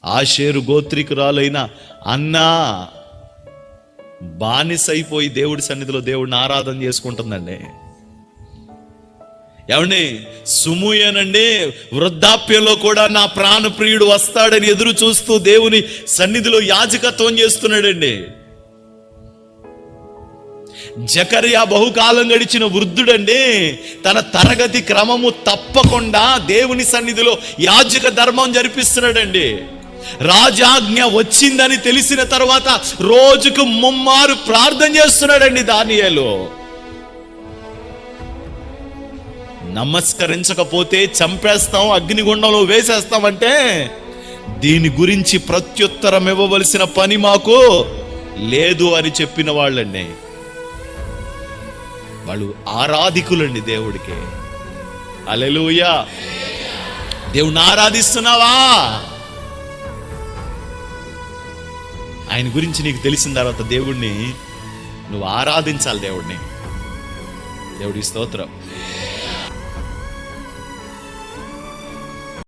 ఆషేరు గోత్రికురాలైన అన్నా బానిసైపోయి దేవుడి సన్నిధిలో దేవుడిని ఆరాధన చేసుకుంటుందండి. ఏమండి, సుమూయనండి వృద్ధాప్యంలో కూడా నా ప్రాణప్రియుడు వస్తాడని ఎదురు చూస్తూ దేవుని సన్నిధిలో యాజకత్వం చేస్తున్నాడండి. జకర్యా బహుకాలం గడిచిన వృద్ధుడండి, తన తరగతి క్రమము తప్పకుండా దేవుని సన్నిధిలో యాజక ధర్మం జరిపిస్తున్నాడండి. రాజాజ్ఞ వచ్చిందని తెలిసిన తర్వాత రోజుకు 3 మారు ప్రార్థన చేస్తున్నాడండి దానియేలు. నమస్కరించకపోతే చంపేస్తాం, అగ్నిగుండంలో వేసేస్తామంటే దీని గురించి ప్రత్యుత్తరం ఇవ్వవలసిన పని మాకు లేదు అని చెప్పిన వాళ్ళండి. వాళ్ళు ఆరాధికులండి దేవుడికి. హల్లెలూయా. దేవుణ్ణి ఆరాధిస్తున్నావా? ఆయన గురించి నీకు తెలిసిన తర్వాత దేవుణ్ణి నువ్వు ఆరాధించాలి. దేవుడికి స్తోత్రం.